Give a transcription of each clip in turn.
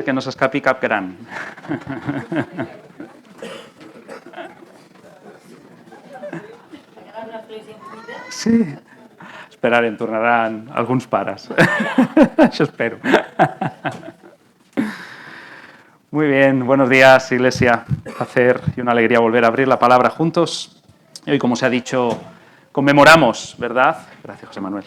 que no s'escapi cap gran. Sí, esperarem, tornaran alguns pares. Això espero. Muy bien, buenos días, Iglesia. Un placer y una alegría volver a abrir la palabra juntos. Y hoy, como se ha dicho, conmemoramos, ¿verdad? Gracias, José Manuel.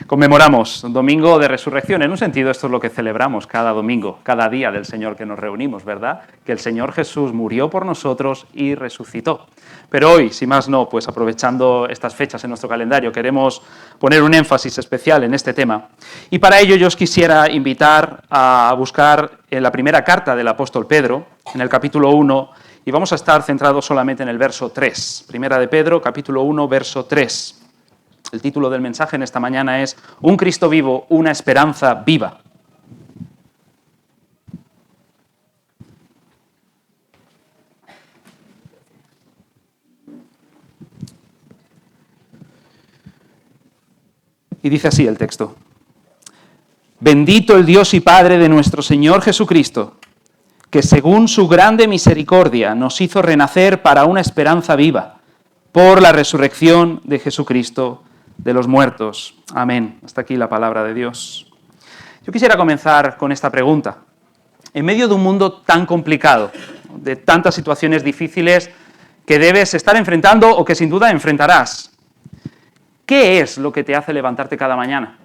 Conmemoramos Domingo de Resurrección. En un sentido, esto es lo que celebramos cada domingo, cada día del Señor que nos reunimos, ¿verdad? Que el Señor Jesús murió por nosotros y resucitó. Pero hoy, si más no, pues aprovechando estas fechas en nuestro calendario, queremos poner un énfasis especial en este tema. Y para ello yo os quisiera invitar a buscar en la primera carta del apóstol Pedro, en el capítulo 1, y vamos a estar centrados solamente en el verso 3. Primera de Pedro, capítulo 1, verso 3. El título del mensaje en esta mañana es Un Cristo vivo, una esperanza viva. Y dice así el texto. Bendito el Dios y Padre de nuestro Señor Jesucristo, que según su grande misericordia nos hizo renacer para una esperanza viva, por la resurrección de Jesucristo de los muertos. Amén. Hasta aquí la palabra de Dios. Yo quisiera comenzar con esta pregunta. En medio de un mundo tan complicado, de tantas situaciones difíciles que debes estar enfrentando o que sin duda enfrentarás, ¿qué es lo que te hace levantarte cada mañana?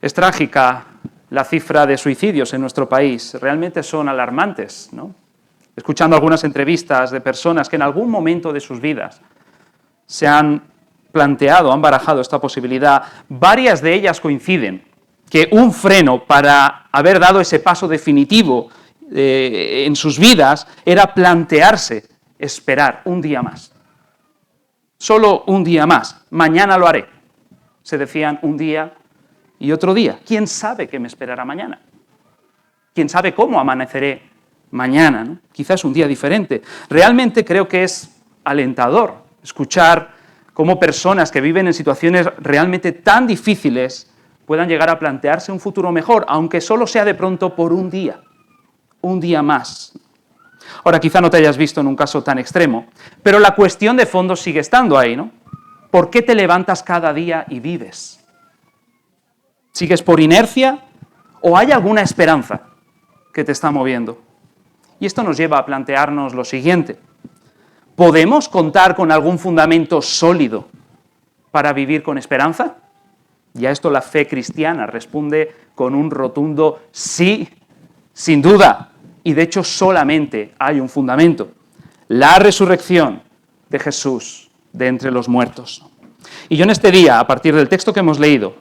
Es trágica la cifra de suicidios en nuestro país. Realmente son alarmantes, ¿no? Escuchando algunas entrevistas de personas que en algún momento de sus vidas se han planteado, han barajado esta posibilidad, varias de ellas coinciden que un freno para haber dado ese paso definitivo en sus vidas era plantearse esperar un día más. Solo un día más. Mañana lo haré. Se decían un día y otro día. ¿Quién sabe qué me esperará mañana? ¿Quién sabe cómo amaneceré mañana, ¿no? Quizás un día diferente. Realmente creo que es alentador escuchar cómo personas que viven en situaciones realmente tan difíciles puedan llegar a plantearse un futuro mejor, aunque solo sea de pronto por un día más. Ahora, quizá no te hayas visto en un caso tan extremo, pero la cuestión de fondo sigue estando ahí, ¿no? ¿Por qué te levantas cada día y vives? ¿Sigues por inercia o hay alguna esperanza que te está moviendo? Y esto nos lleva a plantearnos lo siguiente. ¿Podemos contar con algún fundamento sólido para vivir con esperanza? Y a esto la fe cristiana responde con un rotundo sí, sin duda. Y de hecho solamente hay un fundamento. La resurrección de Jesús de entre los muertos. Y yo en este día, a partir del texto que hemos leído,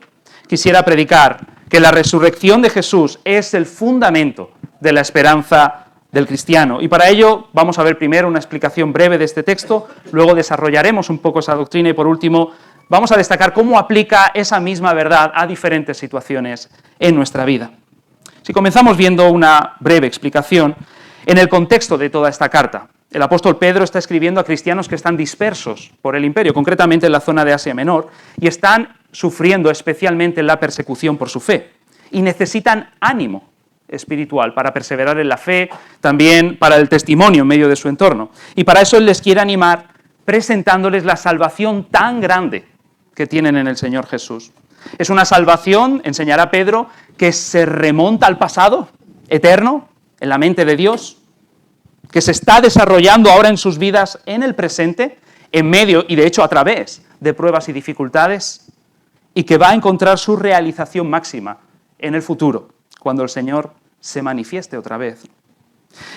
quisiera predicar que la resurrección de Jesús es el fundamento de la esperanza del cristiano. Y para ello vamos a ver primero una explicación breve de este texto, luego desarrollaremos un poco esa doctrina y por último vamos a destacar cómo aplica esa misma verdad a diferentes situaciones en nuestra vida. Si comenzamos viendo una breve explicación en el contexto de toda esta carta. El apóstol Pedro está escribiendo a cristianos que están dispersos por el imperio, concretamente en la zona de Asia Menor, y están sufriendo especialmente la persecución por su fe y necesitan ánimo espiritual para perseverar en la fe, también para el testimonio en medio de su entorno. Y para eso él les quiere animar presentándoles la salvación tan grande que tienen en el Señor Jesús. Es una salvación, enseñará Pedro, que se remonta al pasado eterno, en la mente de Dios, que se está desarrollando ahora en sus vidas en el presente, en medio y de hecho a través de pruebas y dificultades, y que va a encontrar su realización máxima en el futuro, cuando el Señor se manifieste otra vez.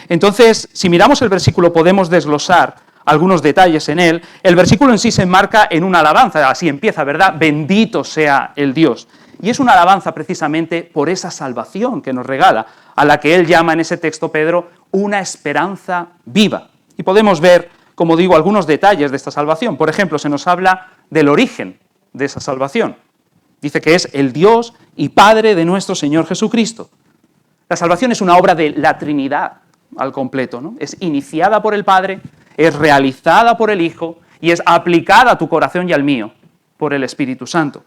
Entonces, si miramos el versículo, podemos desglosar algunos detalles en él. El versículo en sí se enmarca en una alabanza, así empieza, ¿verdad? Bendito sea el Dios. Y es una alabanza precisamente por esa salvación que nos regala, a la que él llama en ese texto, Pedro, una esperanza viva. Y podemos ver, como digo, algunos detalles de esta salvación. Por ejemplo, se nos habla del origen de esa salvación. Dice que es el Dios y Padre de nuestro Señor Jesucristo. La salvación es una obra de la Trinidad al completo, ¿no? Es iniciada por el Padre, es realizada por el Hijo y es aplicada a tu corazón y al mío por el Espíritu Santo.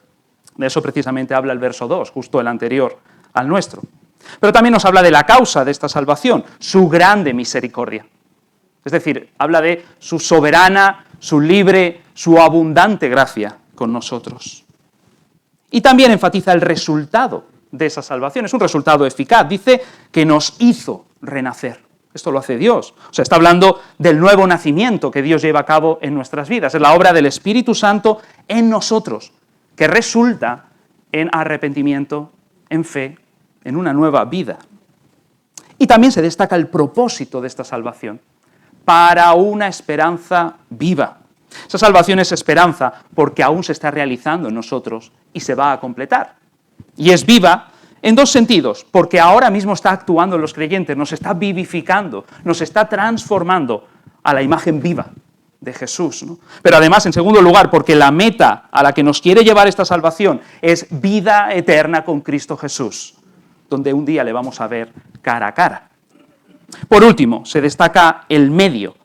De eso precisamente habla el verso 2, justo el anterior al nuestro. Pero también nos habla de la causa de esta salvación, su grande misericordia. Es decir, habla de su soberana, su libre, su abundante gracia con nosotros. Y también enfatiza el resultado de esa salvación. Es un resultado eficaz. Dice que nos hizo renacer. Esto lo hace Dios. O sea, está hablando del nuevo nacimiento que Dios lleva a cabo en nuestras vidas. Es la obra del Espíritu Santo en nosotros, que resulta en arrepentimiento, en fe, en una nueva vida. Y también se destaca el propósito de esta salvación, para una esperanza viva. Esa salvación es esperanza porque aún se está realizando en nosotros y se va a completar. Y es viva en dos sentidos, porque ahora mismo está actuando en los creyentes, nos está vivificando, nos está transformando a la imagen viva de Jesús, ¿no? Pero además, en segundo lugar, porque la meta a la que nos quiere llevar esta salvación es vida eterna con Cristo Jesús, donde un día le vamos a ver cara a cara. Por último, se destaca el medio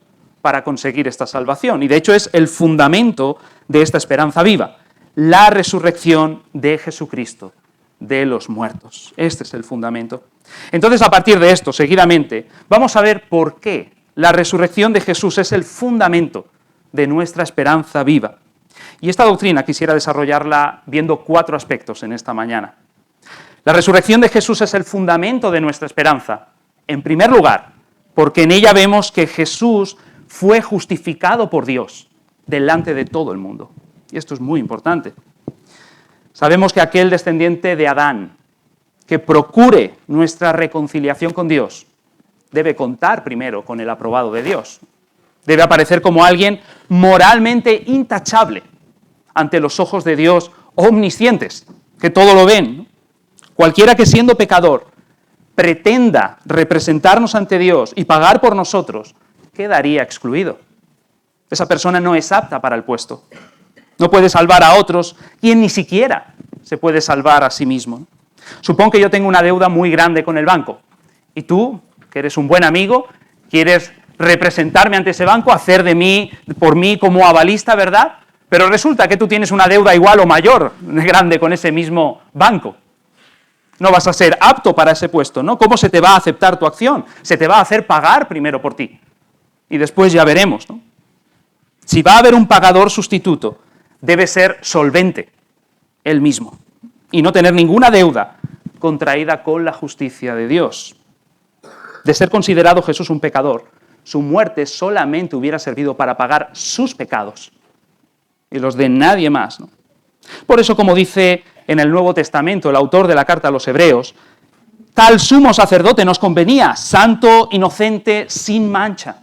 para conseguir esta salvación, y de hecho es el fundamento de esta esperanza viva, la resurrección de Jesucristo de los muertos. Este es el fundamento. Entonces, a partir de esto, seguidamente, vamos a ver por qué la resurrección de Jesús es el fundamento de nuestra esperanza viva. Y esta doctrina quisiera desarrollarla viendo 4 aspectos en esta mañana. La resurrección de Jesús es el fundamento de nuestra esperanza. En primer lugar, porque en ella vemos que Jesús fue justificado por Dios delante de todo el mundo. Y esto es muy importante. Sabemos que aquel descendiente de Adán que procure nuestra reconciliación con Dios debe contar primero con el aprobado de Dios. Debe aparecer como alguien moralmente intachable ante los ojos de Dios omniscientes, que todo lo ven, ¿no? Cualquiera que siendo pecador pretenda representarnos ante Dios y pagar por nosotros, quedaría excluido. Esa persona no es apta para el puesto. No puede salvar a otros, quien ni siquiera se puede salvar a sí mismo. Supón que yo tengo una deuda muy grande con el banco y tú, que eres un buen amigo, quieres representarme ante ese banco, hacer de mí, por mí como avalista, ¿verdad? Pero resulta que tú tienes una deuda igual o mayor, grande, con ese mismo banco. No vas a ser apto para ese puesto, ¿no? ¿Cómo se te va a aceptar tu acción? Se te va a hacer pagar primero por ti. Y después ya veremos, ¿no? Si va a haber un pagador sustituto, debe ser solvente él mismo y no tener ninguna deuda contraída con la justicia de Dios. De ser considerado Jesús un pecador, su muerte solamente hubiera servido para pagar sus pecados y los de nadie más, ¿no? Por eso, como dice en el Nuevo Testamento el autor de la carta a los Hebreos, tal sumo sacerdote nos convenía, santo, inocente, sin mancha.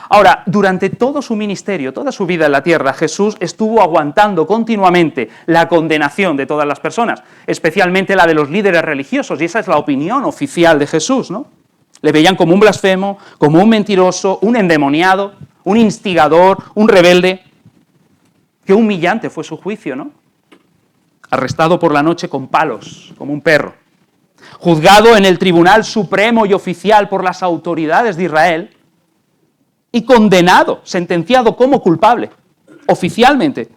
Ahora, durante todo su ministerio, toda su vida en la tierra, Jesús estuvo aguantando continuamente la condenación de todas las personas, especialmente la de los líderes religiosos, y esa es la opinión oficial de Jesús, ¿no? Le veían como un blasfemo, como un mentiroso, un endemoniado, un instigador, un rebelde. Qué humillante fue su juicio, ¿no? Arrestado por la noche con palos, como un perro. Juzgado en el tribunal supremo y oficial por las autoridades de Israel y condenado, sentenciado como culpable, oficialmente.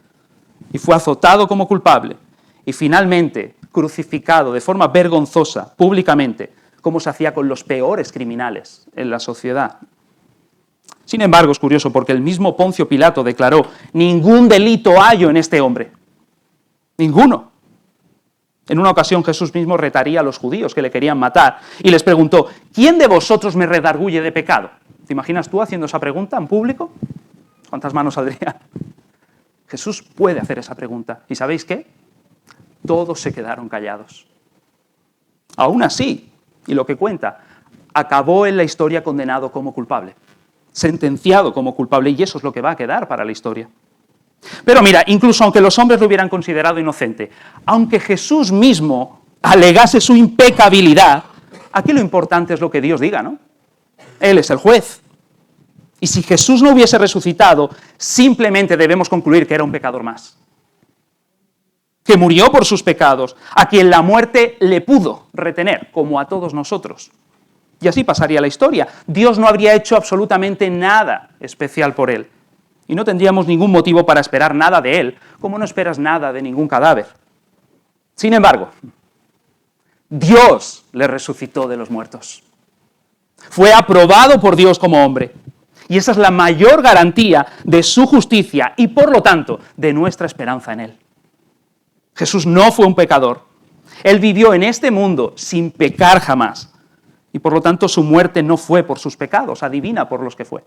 Y fue azotado como culpable y finalmente crucificado de forma vergonzosa, públicamente, como se hacía con los peores criminales en la sociedad. Sin embargo, es curioso porque el mismo Poncio Pilato declaró: ningún delito hallo en este hombre. Ninguno. En una ocasión Jesús mismo retaría a los judíos que le querían matar y les preguntó: ¿quién de vosotros me redarguye de pecado? ¿Te imaginas tú haciendo esa pregunta en público? ¿Cuántas manos saldrían? Jesús puede hacer esa pregunta. ¿Y sabéis qué? Todos se quedaron callados. Aún así, y lo que cuenta, acabó en la historia condenado como culpable, sentenciado como culpable, y eso es lo que va a quedar para la historia. Pero mira, incluso aunque los hombres lo hubieran considerado inocente, aunque Jesús mismo alegase su impecabilidad, aquí lo importante es lo que Dios diga, ¿no? Él es el juez. Y si Jesús no hubiese resucitado, simplemente debemos concluir que era un pecador más, que murió por sus pecados, a quien la muerte le pudo retener, como a todos nosotros. Y así pasaría la historia. Dios no habría hecho absolutamente nada especial por él. y no tendríamos ningún motivo para esperar nada de él, como no esperas nada de ningún cadáver. Sin embargo, Dios le resucitó de los muertos. Fue aprobado por Dios como hombre. Y esa es la mayor garantía de su justicia y, por lo tanto, de nuestra esperanza en él. Jesús no fue un pecador. Él vivió en este mundo sin pecar jamás. Y, por lo tanto, su muerte no fue por sus pecados. Adivina por los que fue.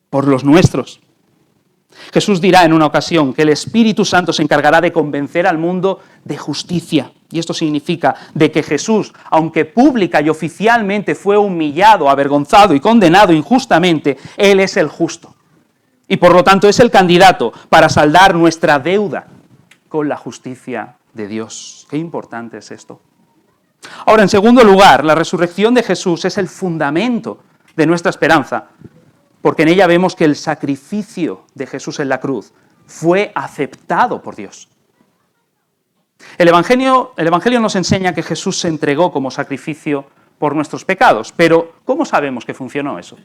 Por los nuestros. Jesús dirá en una ocasión que el Espíritu Santo se encargará de convencer al mundo de justicia. Y esto significa de que Jesús, aunque pública y oficialmente fue humillado, avergonzado y condenado injustamente, Él es el justo. Y por lo tanto es el candidato para saldar nuestra deuda con la justicia de Dios. Qué importante es esto. Ahora, en segundo lugar, la resurrección de Jesús es el fundamento de nuestra esperanza, porque en ella vemos que el sacrificio de Jesús en la cruz fue aceptado por Dios. El Evangelio nos enseña que Jesús se entregó como sacrificio por nuestros pecados, pero ¿cómo sabemos que funcionó eso?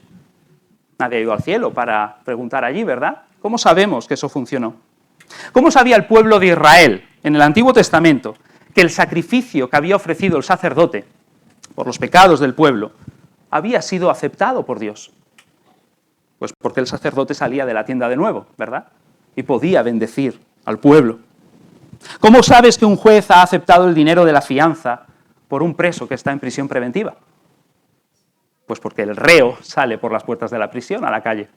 Nadie ha ido al cielo para preguntar allí, ¿verdad? ¿Cómo sabemos que eso funcionó? ¿Cómo sabía el pueblo de Israel en el Antiguo Testamento que el sacrificio que había ofrecido el sacerdote por los pecados del pueblo había sido aceptado por Dios? Pues porque el sacerdote salía de la tienda de nuevo, ¿verdad? Y podía bendecir al pueblo. ¿Cómo sabes que un juez ha aceptado el dinero de la fianza por un preso que está en prisión preventiva? Pues porque el reo sale por las puertas de la prisión a la calle.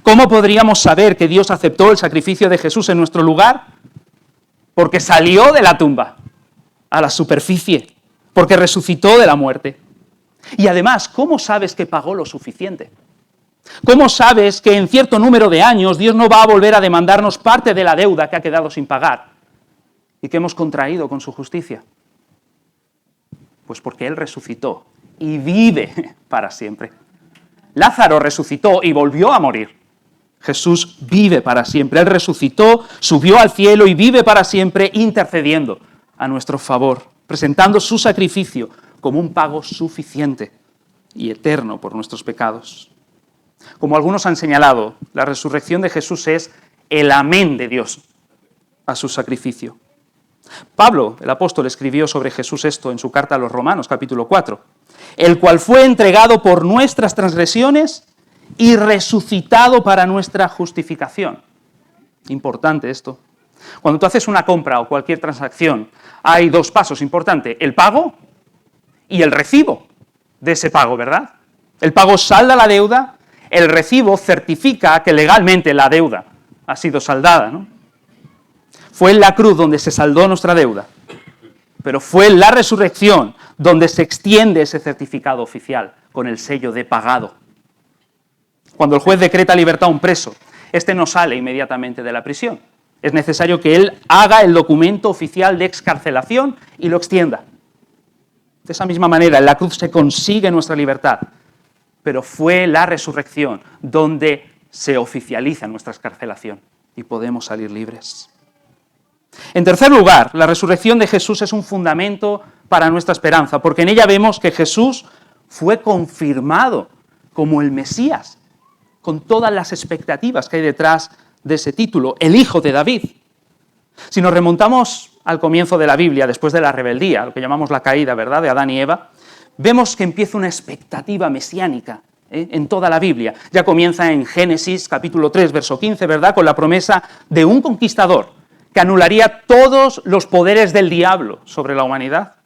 ¿Cómo podríamos saber que Dios aceptó el sacrificio de Jesús en nuestro lugar? Porque salió de la tumba a la superficie, porque resucitó de la muerte. Y además, ¿cómo sabes que pagó lo suficiente? ¿Cómo sabes que en cierto número de años Dios no va a volver a demandarnos parte de la deuda que ha quedado sin pagar y que hemos contraído con su justicia? Pues porque Él resucitó y vive para siempre. Lázaro resucitó y volvió a morir. Jesús vive para siempre. Él resucitó, subió al cielo y vive para siempre intercediendo a nuestro favor, presentando su sacrificio como un pago suficiente y eterno por nuestros pecados. Como algunos han señalado, la resurrección de Jesús es el amén de Dios a su sacrificio. Pablo, el apóstol, escribió sobre Jesús esto en su carta a los Romanos, capítulo 4, el cual fue entregado por nuestras transgresiones y resucitado para nuestra justificación. Importante esto. Cuando tú haces una compra o cualquier transacción, hay dos pasos importantes, el pago y el recibo de ese pago, ¿verdad? El pago salda la deuda, el recibo certifica que legalmente la deuda ha sido saldada, ¿no? Fue en la cruz donde se saldó nuestra deuda, pero fue en la resurrección donde se extiende ese certificado oficial con el sello de pagado. Cuando el juez decreta libertad a un preso, este no sale inmediatamente de la prisión. Es necesario que él haga el documento oficial de excarcelación y lo extienda. De esa misma manera, en la cruz se consigue nuestra libertad, pero fue la resurrección donde se oficializa nuestra excarcelación y podemos salir libres. En tercer lugar, la resurrección de Jesús es un fundamento para nuestra esperanza, porque en ella vemos que Jesús fue confirmado como el Mesías, con todas las expectativas que hay detrás de ese título, el Hijo de David. Si nos remontamos al comienzo de la Biblia, después de la rebeldía, lo que llamamos la caída, ¿verdad?, de Adán y Eva, vemos que empieza una expectativa mesiánica en toda la Biblia. Ya comienza en Génesis, capítulo 3, verso 15, ¿verdad?, con la promesa de un conquistador que anularía todos los poderes del diablo sobre la humanidad.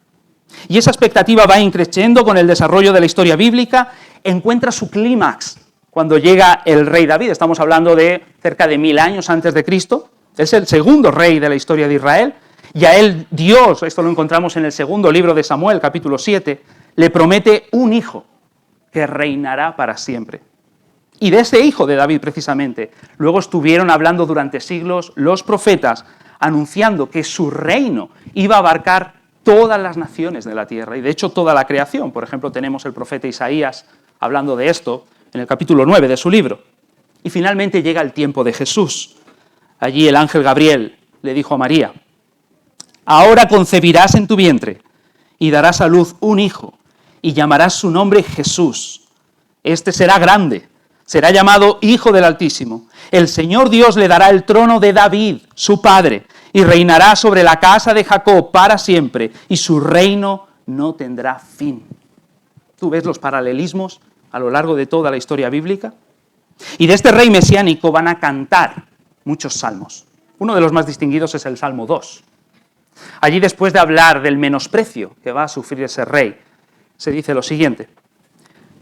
Y esa expectativa va increciendo con el desarrollo de la historia bíblica, encuentra su clímax cuando llega el rey David. Estamos hablando de cerca de 1000 años antes de Cristo. Es el segundo rey de la historia de Israel. Y a él Dios, esto lo encontramos en el segundo libro de Samuel, capítulo 7, le promete un hijo que reinará para siempre. Y de ese hijo de David, precisamente, luego estuvieron hablando durante siglos los profetas, anunciando que su reino iba a abarcar todas las naciones de la tierra, y de hecho toda la creación. Por ejemplo, tenemos el profeta Isaías hablando de esto en el capítulo 9 de su libro. Y finalmente llega el tiempo de Jesús. Allí el ángel Gabriel le dijo a María: ahora concebirás en tu vientre y darás a luz un hijo, y llamarás su nombre Jesús. Este será grande, será llamado Hijo del Altísimo. El Señor Dios le dará el trono de David, su padre, y reinará sobre la casa de Jacob para siempre, y su reino no tendrá fin. ¿Tú ves los paralelismos a lo largo de toda la historia bíblica? Y de este rey mesiánico van a cantar muchos salmos. Uno de los más distinguidos es el Salmo 2. Allí, después de hablar del menosprecio que va a sufrir ese rey, se dice lo siguiente: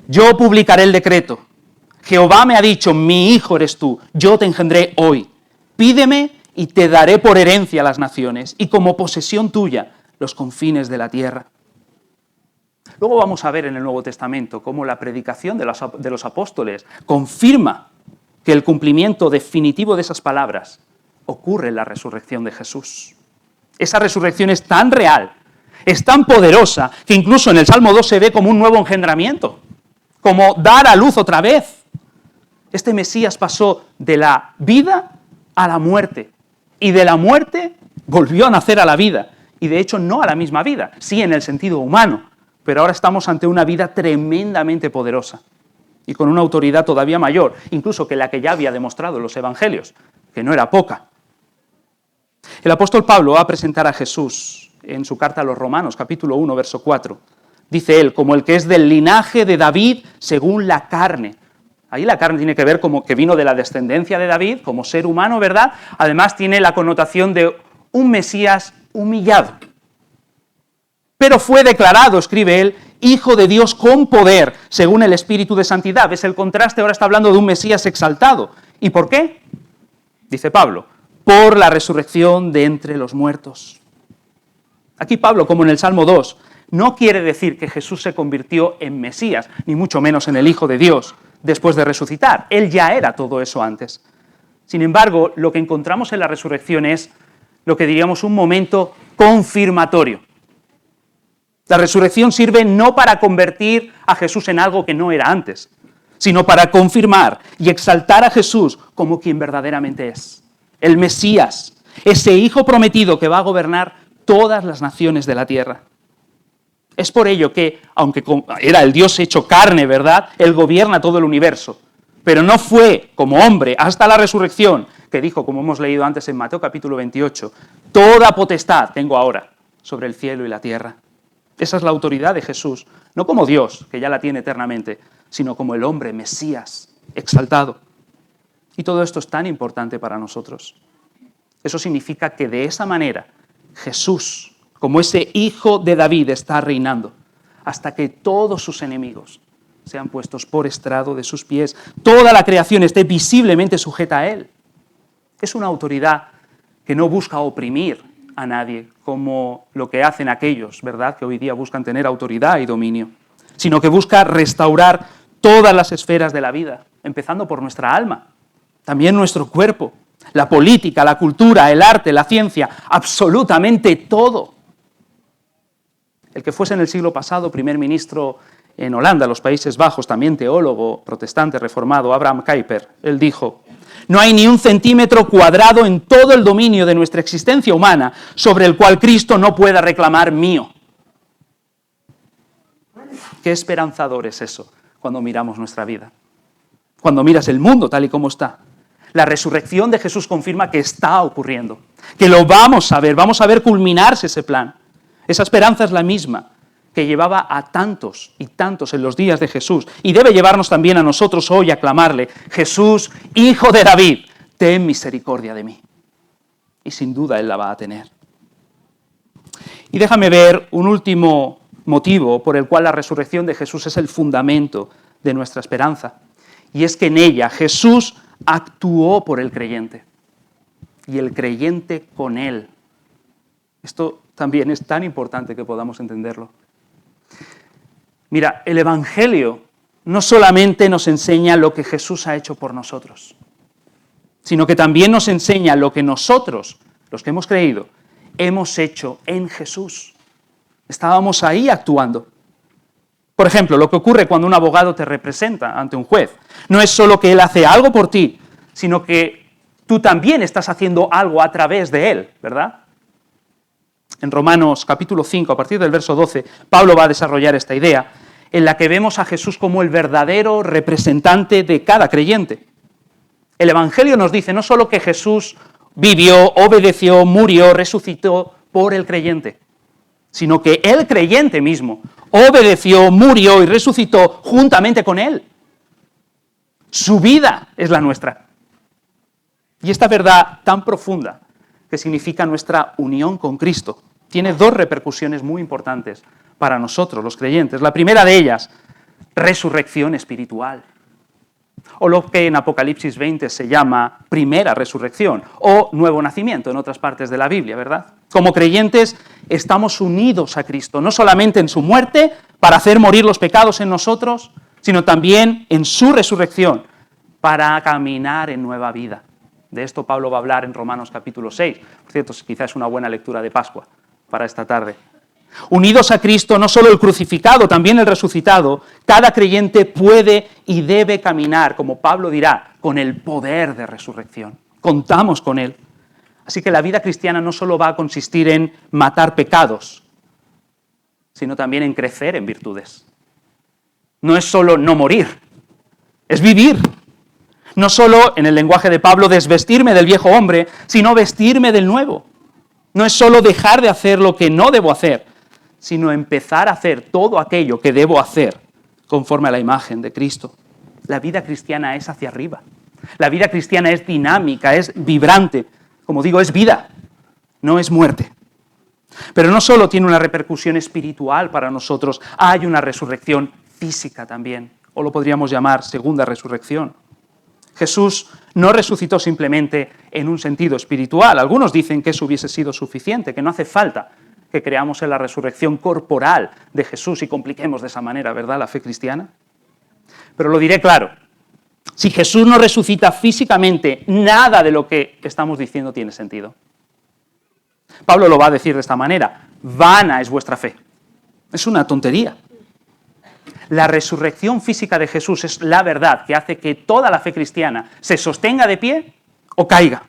yo publicaré el decreto. Jehová me ha dicho, mi hijo eres tú, yo te engendré hoy. Pídeme y te daré por herencia las naciones, y como posesión tuya los confines de la tierra. Luego vamos a ver en el Nuevo Testamento cómo la predicación de los apóstoles confirma que el cumplimiento definitivo de esas palabras ocurre en la resurrección de Jesús. Esa resurrección es tan real, es tan poderosa, que incluso en el Salmo 2 se ve como un nuevo engendramiento, como dar a luz otra vez. Este Mesías pasó de la vida a la muerte, y de la muerte volvió a nacer a la vida, y de hecho no a la misma vida, sí en el sentido humano, pero ahora estamos ante una vida tremendamente poderosa, y con una autoridad todavía mayor, incluso que la que ya había demostrado en los evangelios, que no era poca. El apóstol Pablo va a presentar a Jesús en su carta a los Romanos, capítulo 1, verso 4. Dice él, como el que es del linaje de David según la carne. Ahí la carne tiene que ver como que vino de la descendencia de David, como ser humano, ¿verdad? Además tiene la connotación de un Mesías humillado. Pero fue declarado, escribe él, Hijo de Dios con poder, según el Espíritu de Santidad. ¿Ves el contraste? Ahora está hablando de un Mesías exaltado. ¿Y por qué? Dice Pablo, por la resurrección de entre los muertos. Aquí Pablo, como en el Salmo 2, no quiere decir que Jesús se convirtió en Mesías, ni mucho menos en el Hijo de Dios, después de resucitar. Él ya era todo eso antes. Sin embargo, lo que encontramos en la resurrección es lo que diríamos un momento confirmatorio. La resurrección sirve no para convertir a Jesús en algo que no era antes, sino para confirmar y exaltar a Jesús como quien verdaderamente es. El Mesías, ese Hijo prometido que va a gobernar todas las naciones de la tierra. Es por ello que, aunque era el Dios hecho carne, ¿verdad?, Él gobierna todo el universo, pero no fue como hombre hasta la resurrección, que dijo, como hemos leído antes en Mateo capítulo 28, toda potestad tengo ahora sobre el cielo y la tierra. Esa es la autoridad de Jesús, no como Dios, que ya la tiene eternamente, sino como el hombre, Mesías, exaltado. Y todo esto es tan importante para nosotros. Eso significa que de esa manera Jesús, como ese Hijo de David, está reinando hasta que todos sus enemigos sean puestos por estrado de sus pies. Toda la creación esté visiblemente sujeta a Él. Es una autoridad que no busca oprimir a nadie, como lo que hacen aquellos, ¿verdad?, que hoy día buscan tener autoridad y dominio, sino que busca restaurar todas las esferas de la vida, empezando por nuestra alma, también nuestro cuerpo, la política, la cultura, el arte, la ciencia, absolutamente todo. El que fuese en el siglo pasado primer ministro en Holanda, los Países Bajos, también teólogo protestante reformado, Abraham Kuyper, él dijo: no hay ni un centímetro cuadrado en todo el dominio de nuestra existencia humana sobre el cual Cristo no pueda reclamar mío. Qué esperanzador es eso cuando miramos nuestra vida, cuando miras el mundo tal y como está. La resurrección de Jesús confirma que está ocurriendo, que lo vamos a ver culminarse ese plan. Esa esperanza es la misma que llevaba a tantos y tantos en los días de Jesús, y debe llevarnos también a nosotros hoy a clamarle: Jesús, Hijo de David, ten misericordia de mí. Y sin duda Él la va a tener. Y déjame ver un último motivo por el cual la resurrección de Jesús es el fundamento de nuestra esperanza, y es que en ella Jesús actuó por el creyente, y el creyente con Él. Esto también es tan importante que podamos entenderlo. Mira, el Evangelio no solamente nos enseña lo que Jesús ha hecho por nosotros, sino que también nos enseña lo que nosotros, los que hemos creído, hemos hecho en Jesús. Estábamos ahí actuando. Por ejemplo, lo que ocurre cuando un abogado te representa ante un juez. No es solo que él hace algo por ti, sino que tú también estás haciendo algo a través de él, ¿verdad? En Romanos capítulo 5, a partir del verso 12, Pablo va a desarrollar esta idea. en la que vemos a Jesús como el verdadero representante de cada creyente. El Evangelio nos dice no solo que Jesús vivió, obedeció, murió, resucitó por el creyente, sino que el creyente mismo obedeció, murió y resucitó juntamente con él. Su vida es la nuestra. Y esta verdad tan profunda, que significa nuestra unión con Cristo, tiene dos repercusiones muy importantes para nosotros, los creyentes. La primera de ellas, resurrección espiritual, o lo que en Apocalipsis 20 se llama primera resurrección, o nuevo nacimiento en otras partes de la Biblia, ¿verdad? Como creyentes estamos unidos a Cristo, no solamente en su muerte, para hacer morir los pecados en nosotros, sino también en su resurrección, para caminar en nueva vida. De esto Pablo va a hablar en Romanos capítulo 6. Por cierto, quizás es una buena lectura de Pascua para esta tarde. Unidos a Cristo, no solo el crucificado, también el resucitado, cada creyente puede y debe caminar, como Pablo dirá, con el poder de resurrección. Contamos con él. Así que la vida cristiana no solo va a consistir en matar pecados, sino también en crecer en virtudes. No es solo no morir, es vivir. No solo, en el lenguaje de Pablo, desvestirme del viejo hombre, sino vestirme del nuevo. No es solo dejar de hacer lo que no debo hacer, sino empezar a hacer todo aquello que debo hacer conforme a la imagen de Cristo. La vida cristiana es hacia arriba. La vida cristiana es dinámica, es vibrante. Como digo, es vida, no es muerte. Pero no solo tiene una repercusión espiritual para nosotros, hay una resurrección física también, o lo podríamos llamar segunda resurrección. Jesús no resucitó simplemente en un sentido espiritual. Algunos dicen que eso hubiese sido suficiente, que no hace falta que creamos en la resurrección corporal de Jesús y compliquemos de esa manera, ¿verdad?, la fe cristiana. Pero lo diré claro, si Jesús no resucita físicamente, nada de lo que estamos diciendo tiene sentido. Pablo lo va a decir de esta manera, vana es vuestra fe. Es una tontería. La resurrección física de Jesús es la verdad que hace que toda la fe cristiana se sostenga de pie o caiga.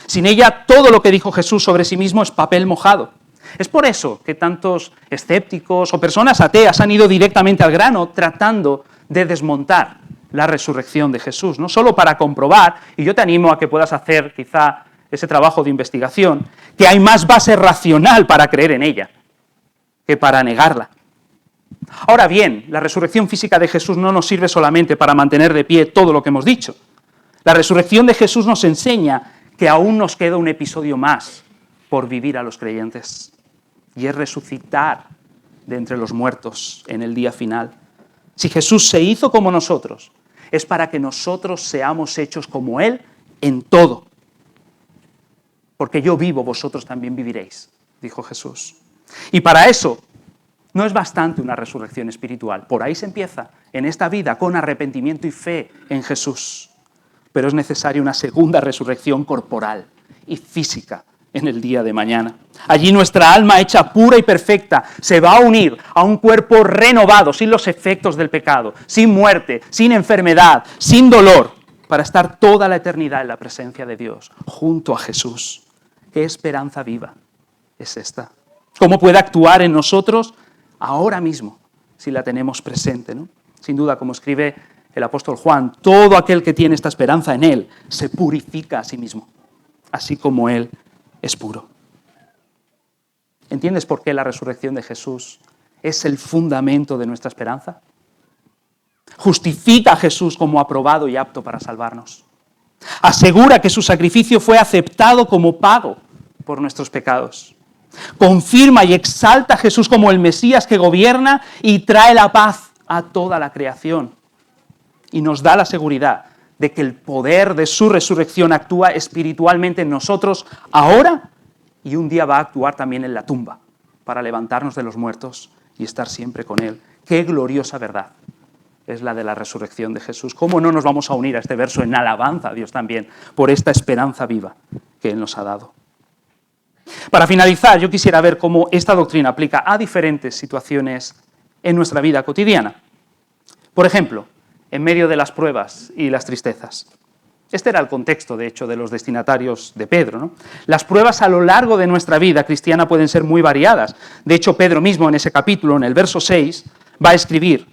Sin ella, todo lo que dijo Jesús sobre sí mismo es papel mojado. Es por eso que tantos escépticos o personas ateas han ido directamente al grano tratando de desmontar la resurrección de Jesús, no solo para comprobar, y yo te animo a que puedas hacer quizá ese trabajo de investigación, que hay más base racional para creer en ella que para negarla. Ahora bien, la resurrección física de Jesús no nos sirve solamente para mantener de pie todo lo que hemos dicho. La resurrección de Jesús nos enseña que aún nos queda un episodio más por vivir a los creyentes, y es resucitar de entre los muertos en el día final. Si Jesús se hizo como nosotros, es para que nosotros seamos hechos como Él en todo. Porque yo vivo, vosotros también viviréis, dijo Jesús. Y para eso no es bastante una resurrección espiritual. Por ahí se empieza, en esta vida, con arrepentimiento y fe en Jesús. Pero es necesaria una segunda resurrección corporal y física en el día de mañana. Allí nuestra alma hecha pura y perfecta se va a unir a un cuerpo renovado, sin los efectos del pecado, sin muerte, sin enfermedad, sin dolor, para estar toda la eternidad en la presencia de Dios, junto a Jesús. ¿Qué esperanza viva es esta? ¿Cómo puede actuar en nosotros ahora mismo, si la tenemos presente, ¿no? Sin duda, como escribe el apóstol Juan, todo aquel que tiene esta esperanza en Él se purifica a sí mismo, así como Él es puro. ¿Entiendes por qué la resurrección de Jesús es el fundamento de nuestra esperanza? Justifica a Jesús como aprobado y apto para salvarnos. Asegura que su sacrificio fue aceptado como pago por nuestros pecados. Confirma y exalta a Jesús como el Mesías que gobierna y trae la paz a toda la creación. Y nos da la seguridad de que el poder de su resurrección actúa espiritualmente en nosotros ahora y un día va a actuar también en la tumba para levantarnos de los muertos y estar siempre con Él. ¡Qué gloriosa verdad es la de la resurrección de Jesús! ¿Cómo no nos vamos a unir a este verso en alabanza a Dios también por esta esperanza viva que Él nos ha dado? Para finalizar, yo quisiera ver cómo esta doctrina aplica a diferentes situaciones en nuestra vida cotidiana. Por ejemplo, en medio de las pruebas y las tristezas. Este era el contexto, de hecho, de los destinatarios de Pedro, ¿no? Las pruebas a lo largo de nuestra vida cristiana pueden ser muy variadas. De hecho, Pedro mismo en ese capítulo, en el verso 6, va a escribir: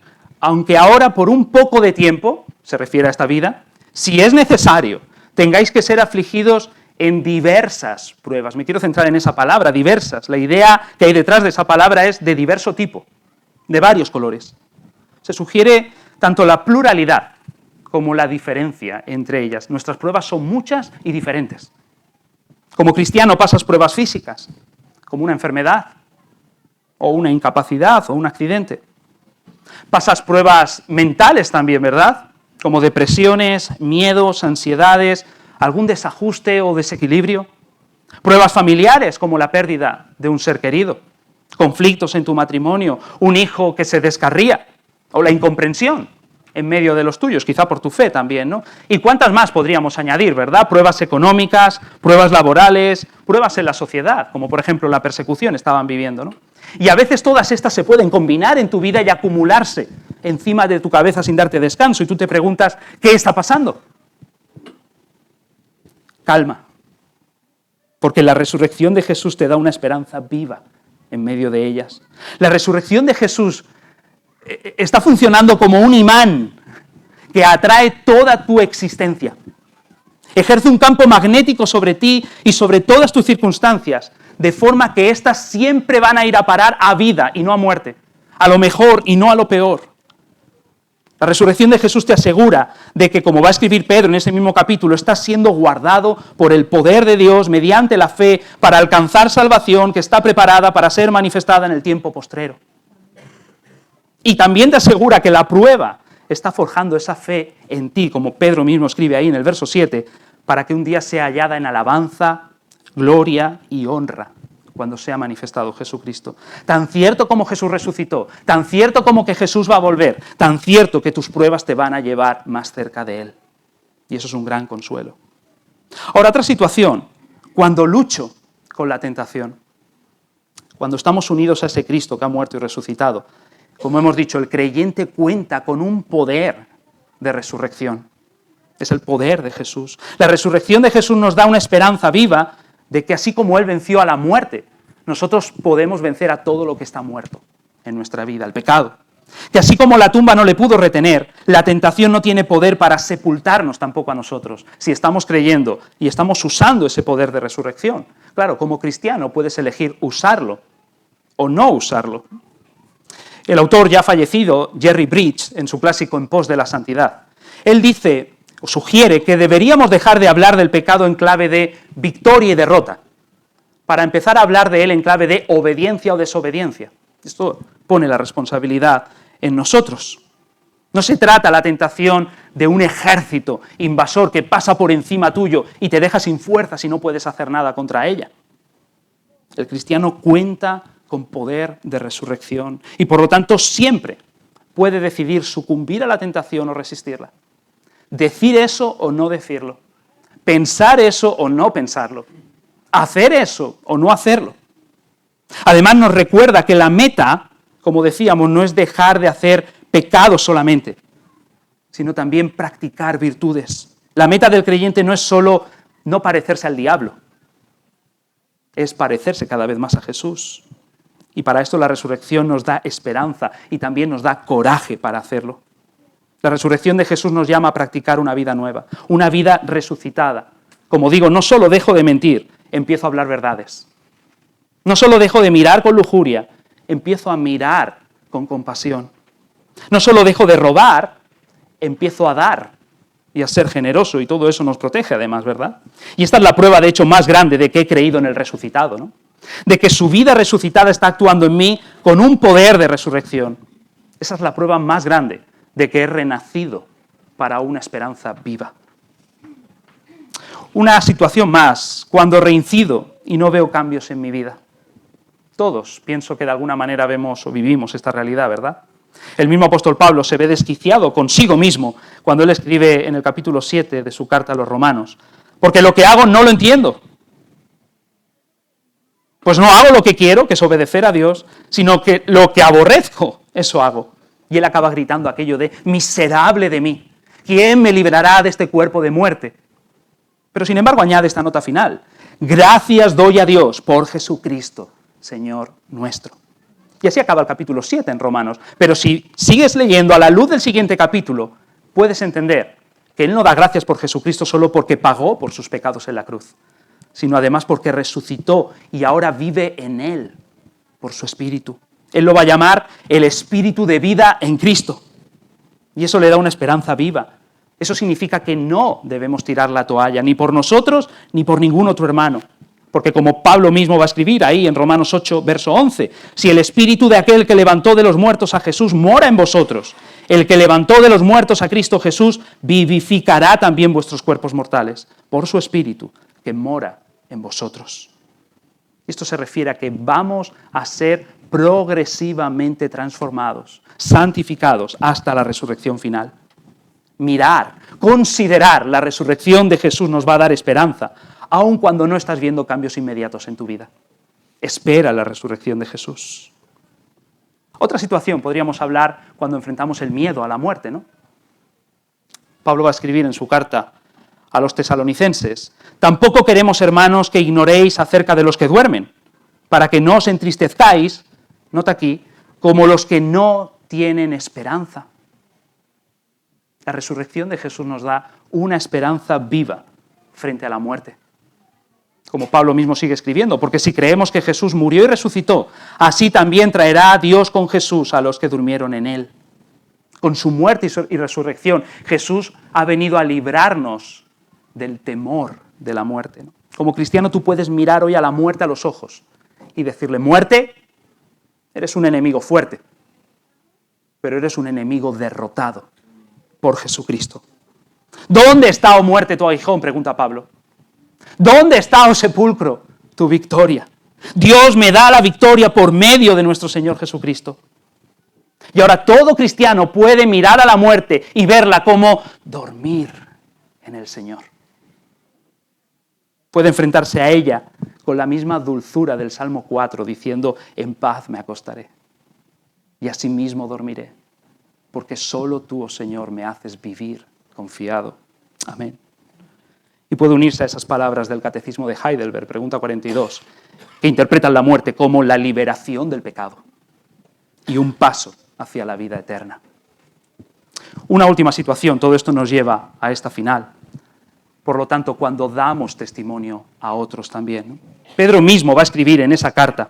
aunque ahora por un poco de tiempo, se refiere a esta vida, si es necesario, tengáis que ser afligidos en diversas pruebas. Me quiero centrar en esa palabra, diversas. La idea que hay detrás de esa palabra es de diverso tipo, de varios colores. Se sugiere tanto la pluralidad como la diferencia entre ellas. Nuestras pruebas son muchas y diferentes. Como cristiano pasas pruebas físicas, como una enfermedad, o una incapacidad, o un accidente. Pasas pruebas mentales también, ¿verdad? Como depresiones, miedos, ansiedades, algún desajuste o desequilibrio. Pruebas familiares, como la pérdida de un ser querido. Conflictos en tu matrimonio, un hijo que se descarría, o la incomprensión en medio de los tuyos, quizá por tu fe también, ¿no? Y cuántas más podríamos añadir, ¿verdad? Pruebas económicas, pruebas laborales, pruebas en la sociedad, como por ejemplo la persecución estaban viviendo, ¿no? Y a veces todas estas se pueden combinar en tu vida y acumularse encima de tu cabeza sin darte descanso, y tú te preguntas, ¿qué está pasando? Calma, porque la resurrección de Jesús te da una esperanza viva en medio de ellas. La resurrección de Jesús está funcionando como un imán que atrae toda tu existencia. Ejerce un campo magnético sobre ti y sobre todas tus circunstancias, de forma que éstas siempre van a ir a parar a vida y no a muerte, a lo mejor y no a lo peor. La resurrección de Jesús te asegura de que, como va a escribir Pedro en ese mismo capítulo, estás siendo guardado por el poder de Dios mediante la fe para alcanzar salvación que está preparada para ser manifestada en el tiempo postrero. Y también te asegura que la prueba está forjando esa fe en ti, como Pedro mismo escribe ahí en el verso 7, para que un día sea hallada en alabanza, gloria y honra cuando sea manifestado Jesucristo. Tan cierto como Jesús resucitó, tan cierto como que Jesús va a volver, tan cierto que tus pruebas te van a llevar más cerca de Él. Y eso es un gran consuelo. Ahora, otra situación, cuando lucho con la tentación, cuando estamos unidos a ese Cristo que ha muerto y resucitado, como hemos dicho, el creyente cuenta con un poder de resurrección. Es el poder de Jesús. La resurrección de Jesús nos da una esperanza viva de que así como Él venció a la muerte, nosotros podemos vencer a todo lo que está muerto en nuestra vida, el pecado. Que así como la tumba no le pudo retener, la tentación no tiene poder para sepultarnos tampoco a nosotros, si estamos creyendo y estamos usando ese poder de resurrección. Claro, como cristiano puedes elegir usarlo o no usarlo. El autor ya fallecido, Jerry Bridge, en su clásico En pos de la santidad, él dice o sugiere que deberíamos dejar de hablar del pecado en clave de victoria y derrota, para empezar a hablar de él en clave de obediencia o desobediencia. Esto pone la responsabilidad en nosotros. No se trata la tentación de un ejército invasor que pasa por encima tuyo y te deja sin fuerzas y no puedes hacer nada contra ella. El cristiano cuenta con poder de resurrección y por lo tanto siempre puede decidir sucumbir a la tentación o resistirla. Decir eso o no decirlo. Pensar eso o no pensarlo. Hacer eso o no hacerlo. Además nos recuerda que la meta, como decíamos, no es dejar de hacer pecados solamente, sino también practicar virtudes. La meta del creyente no es solo no parecerse al diablo, es parecerse cada vez más a Jesús. Y para esto la resurrección nos da esperanza y también nos da coraje para hacerlo. La resurrección de Jesús nos llama a practicar una vida nueva, una vida resucitada. Como digo, no solo dejo de mentir, empiezo a hablar verdades. No solo dejo de mirar con lujuria, empiezo a mirar con compasión. No solo dejo de robar, empiezo a dar y a ser generoso, y todo eso nos protege además, ¿verdad? Y esta es la prueba, de hecho, más grande de que he creído en el resucitado, ¿no? De que su vida resucitada está actuando en mí con un poder de resurrección. Esa es la prueba más grande de que he renacido para una esperanza viva. Una situación más, cuando reincido y no veo cambios en mi vida. Todos pienso que de alguna manera vemos o vivimos esta realidad, ¿verdad? El mismo apóstol Pablo se ve desquiciado consigo mismo cuando él escribe en el capítulo 7 de su carta a los Romanos, porque lo que hago no lo entiendo. Pues no hago lo que quiero, que es obedecer a Dios, sino que lo que aborrezco, eso hago. Y él acaba gritando aquello de miserable de mí, ¿quién me librará de este cuerpo de muerte? Pero sin embargo añade esta nota final, gracias doy a Dios por Jesucristo, Señor nuestro. Y así acaba el capítulo 7 en Romanos. Pero si sigues leyendo a la luz del siguiente capítulo, puedes entender que Él no da gracias por Jesucristo solo porque pagó por sus pecados en la cruz, sino además porque resucitó y ahora vive en Él por su Espíritu. Él lo va a llamar el Espíritu de vida en Cristo. Y eso le da una esperanza viva. Eso significa que no debemos tirar la toalla, ni por nosotros, ni por ningún otro hermano. Porque como Pablo mismo va a escribir ahí en Romanos 8, verso 11, si el Espíritu de aquel que levantó de los muertos a Jesús mora en vosotros, el que levantó de los muertos a Cristo Jesús vivificará también vuestros cuerpos mortales, por su Espíritu que mora en vosotros. Esto se refiere a que vamos a ser progresivamente transformados, santificados hasta la resurrección final. Mirar, considerar la resurrección de Jesús nos va a dar esperanza, aun cuando no estás viendo cambios inmediatos en tu vida. Espera la resurrección de Jesús. Otra situación podríamos hablar cuando enfrentamos el miedo a la muerte, ¿no? Pablo va a escribir en su carta a los tesalonicenses: tampoco queremos, hermanos, que ignoréis acerca de los que duermen, para que no os entristezcáis, nota aquí, como los que no tienen esperanza. La resurrección de Jesús nos da una esperanza viva frente a la muerte. Como Pablo mismo sigue escribiendo, porque si creemos que Jesús murió y resucitó, así también traerá Dios con Jesús a los que durmieron en Él. Con su muerte y resurrección, Jesús ha venido a librarnos del temor de la muerte, ¿no? Como cristiano tú puedes mirar hoy a la muerte a los ojos y decirle: muerte, eres un enemigo fuerte, pero eres un enemigo derrotado por Jesucristo. ¿Dónde está, oh muerte, tu aguijón?, pregunta Pablo. ¿Dónde está, oh sepulcro, tu victoria? Dios me da la victoria por medio de nuestro Señor Jesucristo. Y ahora todo cristiano puede mirar a la muerte y verla como dormir en el Señor. Puede enfrentarse a ella con la misma dulzura del Salmo 4, diciendo: en paz me acostaré y asimismo dormiré, porque solo tú, oh Señor, me haces vivir confiado. Amén. Y puede unirse a esas palabras del Catecismo de Heidelberg, pregunta 42, que interpretan la muerte como la liberación del pecado y un paso hacia la vida eterna. Una última situación, todo esto nos lleva a esta final. Por lo tanto, cuando damos testimonio a otros también, ¿no? Pedro mismo va a escribir en esa carta,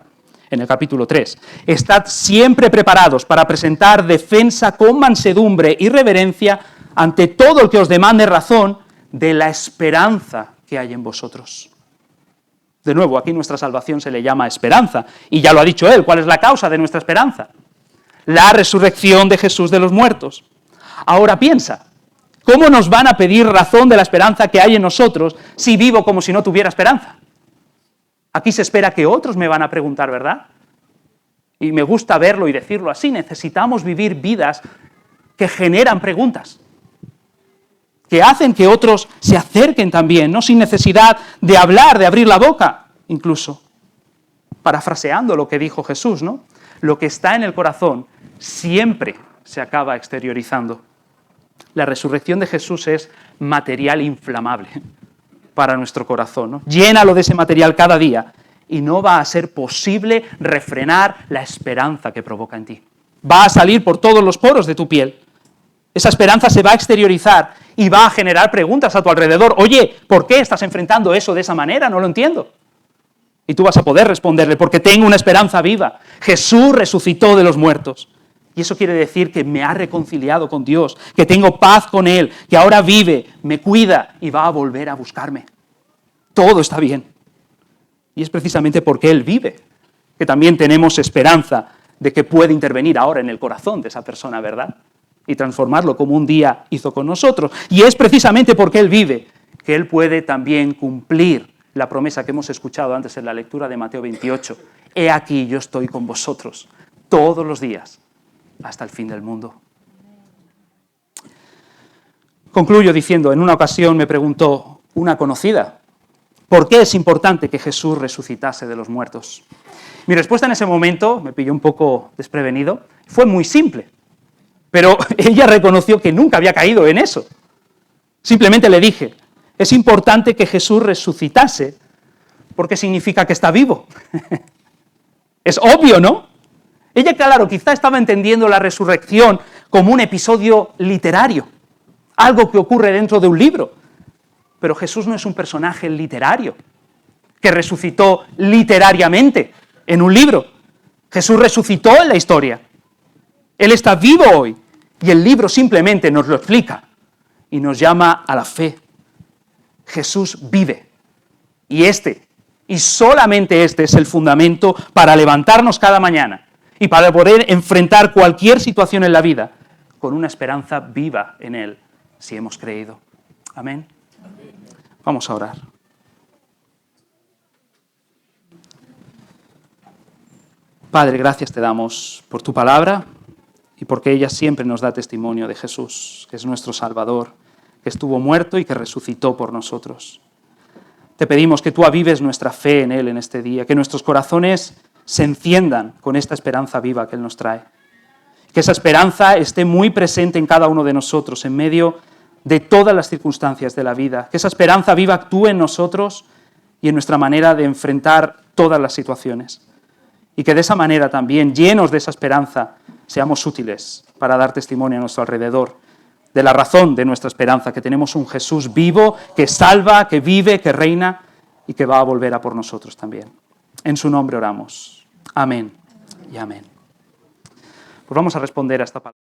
en el capítulo 3, estad siempre preparados para presentar defensa con mansedumbre y reverencia ante todo el que os demande razón de la esperanza que hay en vosotros. De nuevo, aquí nuestra salvación se le llama esperanza, y ya lo ha dicho él. ¿Cuál es la causa de nuestra esperanza? La resurrección de Jesús de los muertos. Ahora piensa, ¿cómo nos van a pedir razón de la esperanza que hay en nosotros si vivo como si no tuviera esperanza? Aquí se espera que otros me van a preguntar, ¿verdad? Y me gusta verlo y decirlo así. Necesitamos vivir vidas que generan preguntas, que hacen que otros se acerquen también, no sin necesidad de hablar, de abrir la boca, incluso. Parafraseando lo que dijo Jesús, ¿no? Lo que está en el corazón siempre se acaba exteriorizando. La resurrección de Jesús es material inflamable para nuestro corazón, ¿no? Llénalo de ese material cada día y no va a ser posible refrenar la esperanza que provoca en ti. Va a salir por todos los poros de tu piel. Esa esperanza se va a exteriorizar y va a generar preguntas a tu alrededor. Oye, ¿por qué estás enfrentando eso de esa manera? No lo entiendo. Y tú vas a poder responderle: porque tengo una esperanza viva. Jesús resucitó de los muertos. Y eso quiere decir que me ha reconciliado con Dios, que tengo paz con Él, que ahora vive, me cuida y va a volver a buscarme. Todo está bien. Y es precisamente porque Él vive que también tenemos esperanza de que puede intervenir ahora en el corazón de esa persona, ¿verdad? Y transformarlo como un día hizo con nosotros. Y es precisamente porque Él vive que Él puede también cumplir la promesa que hemos escuchado antes en la lectura de Mateo 28. He aquí, yo estoy con vosotros todos los días hasta el fin del mundo. Concluyo diciendo, en una ocasión me preguntó una conocida: ¿por qué es importante que Jesús resucitase de los muertos? Mi respuesta en ese momento, me pilló un poco desprevenido, fue muy simple. Pero ella reconoció que nunca había caído en eso. Simplemente le dije: es importante que Jesús resucitase porque significa que está vivo. Es obvio, ¿no? Ella, claro, quizá estaba entendiendo la resurrección como un episodio literario, algo que ocurre dentro de un libro. Pero Jesús no es un personaje literario, que resucitó literariamente en un libro. Jesús resucitó en la historia. Él está vivo hoy y el libro simplemente nos lo explica y nos llama a la fe. Jesús vive y solamente este es el fundamento para levantarnos cada mañana y para poder enfrentar cualquier situación en la vida con una esperanza viva en Él, si hemos creído. Amén. Vamos a orar. Padre, gracias te damos por tu palabra y porque ella siempre nos da testimonio de Jesús, que es nuestro Salvador, que estuvo muerto y que resucitó por nosotros. Te pedimos que tú avives nuestra fe en Él en este día, que nuestros corazones se enciendan con esta esperanza viva que Él nos trae. Que esa esperanza esté muy presente en cada uno de nosotros, en medio de todas las circunstancias de la vida. Que esa esperanza viva actúe en nosotros y en nuestra manera de enfrentar todas las situaciones. Y que de esa manera también, llenos de esa esperanza, seamos útiles para dar testimonio a nuestro alrededor de la razón de nuestra esperanza, que tenemos un Jesús vivo, que salva, que vive, que reina y que va a volver a por nosotros también. En su nombre oramos. Amén y amén. Pues vamos a responder a esta palabra.